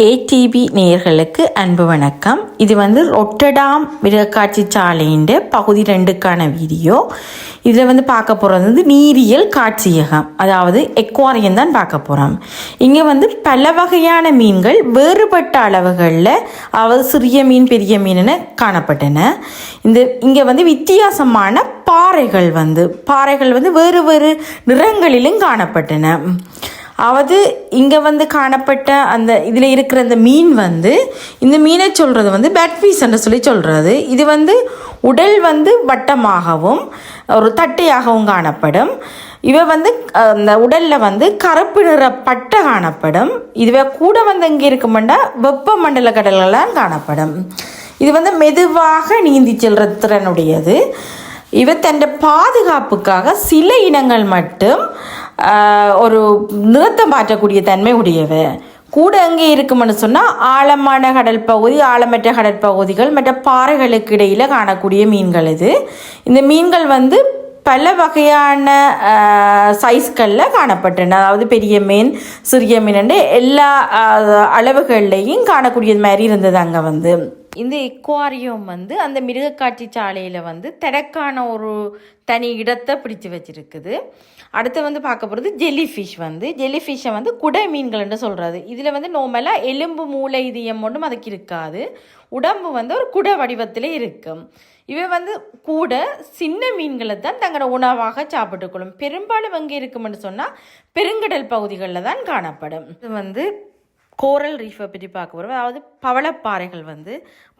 ATP நேயர்களுக்கு அன்பு வணக்கம். இது ரொட்டர்டாம் மிருகக்காட்சி சாலையின் பகுதி 2க்கான வீடியோ. இதில் பார்க்க போகிறது நீரியல் காட்சியகம், அதாவது எக்வாரியம் தான் பார்க்க போகிறோம். இங்கே பல வகையான மீன்கள் வேறுபட்ட அளவுகளில், அதாவது சிறிய மீன் பெரிய மீன் காணப்பட்டன. இங்கே வித்தியாசமான பாறைகள் வேறு வேறு நிறங்களிலும் காணப்பட்டன. அதாவது இங்கே காணப்பட்ட அந்த இதில் இருக்கிற அந்த மீன் இந்த மீனை சொல்கிறது பேட்ஃபீஸ் என்று சொல்கிறது. இது உடல் வட்டமாகவும் ஒரு தட்டையாகவும் காணப்படும். இவை அந்த உடலில் கருப்பு நிற பட்டை காணப்படும். இதுவே கூட இங்கே இருக்குமெண்டா வெப்பமண்டல கடல்களால் காணப்படும். இது மெதுவாக நீந்தி செல்ற திறனுடையது. இவை தன் பாதுகாப்புக்காக சில இனங்கள் மட்டும் ஒரு நிறத்தை மாற்றக்கூடிய தன்மை உடையவை. கூட எங்கே இருக்குமென்னு சொன்னால் ஆழமான கடல் பகுதி, ஆழமற்ற கடற்பகுதிகள் மற்ற பாறைகளுக்கு இடையில் காணக்கூடிய மீன்கள். இந்த மீன்கள் பல வகையான சைஸ்களில் காணப்பட்டன. அதாவது பெரிய மீன் சிறிய மீன் எல்லா அளவுகள்லையும் காணக்கூடியது மாதிரி இருந்தது. அங்கே இந்த எக்வாரியம் அந்த மிருகக்காட்சி சாலையில் தனக்கான ஒரு தனி இடத்தை பிடிச்சு வச்சிருக்குது. அடுத்து பார்க்க போகிறது ஜெல்லிஃபிஷ். ஜெல்லிஃபிஷ்ஷை குடை மீன்கள் என்று சொல்கிறது. இதில் நோமலாக எலும்பு மூளை இதயம் ஒன்றும் அதுக்கு இருக்காது. உடம்பு ஒரு குடை வடிவத்தில் இருக்கும். இவை கூட சின்ன மீன்களை தான் தங்களோட உணவாக சாப்பிட்டுக்கொள்ளும். பெரும்பாலும் எங்கே இருக்குமென்னு சொன்னால் பெருங்கடல் பகுதிகளில் தான் காணப்படும். இது கோரல் ரீஃபை பற்றி பார்க்க போகிறோம். அதாவது பவளப்பாறைகள்.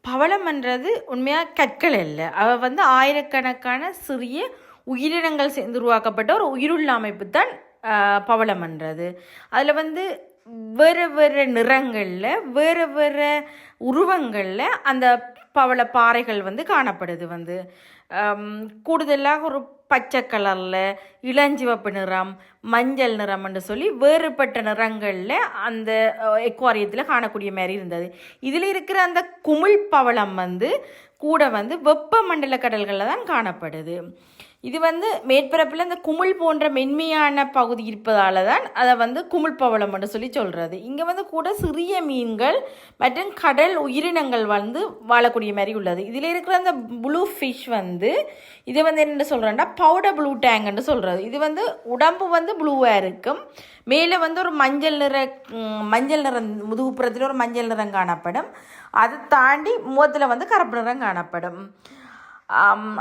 பவளம்ன்றது உண்மையாக கற்கள் இல்லை. அவ ஆயிரக்கணக்கான சிறிய உயிரினங்கள் சேர்ந்து உருவாக்கப்பட்ட ஒரு உயிருள்ள அமைப்பு தான் பவளம்ன்றது. அதில் வேறு வேறு நிறங்களில் வேறு வேறு உருவங்களில் அந்த பவள பாறைகள் காணப்படுது. கூடுதலாக ஒரு பச்சை கலரில், இளஞ்சிவப்பு நிறம், மஞ்சள் நிறம் என்று சொல்லி வேறுபட்ட நிறங்களில் அந்த எக்வாரியத்தில் காணக்கூடிய மாதிரி இருந்தது. இதில் இருக்கிற அந்த குமிழ் பவளம் கூட வெப்பமண்டல கடல்களில் தான் காணப்படுது. இது மேற்பரப்பில் அந்த குமிழ் போன்ற மென்மையான பகுதி இருப்பதால் தான் அதை குமிழ் பவளம் என்று சொல்லி சொல்கிறது. இங்கே கூட சிறிய மீன்கள் மற்றும் கடல் உயிரினங்கள் வாழக்கூடிய மாதிரி உள்ளது. இதில் இருக்கிற அந்த ப்ளூ ஃபிஷ் இதை என்ன சொல்கிறேன்னா பவுடர் ப்ளூ டேங்க்னு சொல்கிறது. இது உடம்பு ப்ளூவாக இருக்கும். மேலே ஒரு மஞ்சள் நிற முதுகுப்புறத்தில் ஒரு மஞ்சள் நிறம் காணப்படும். அதை தாண்டி முகத்தில் கருப்பு நிறம் காணப்படும்.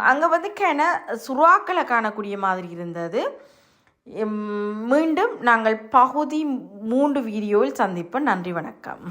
அங்கே சுறாக்களை காணக்கூடிய மாதிரி இருந்தது. மீண்டும் நாங்கள் பகுதி 3 வீடியோவில் சந்திப்போம். நன்றி, வணக்கம்.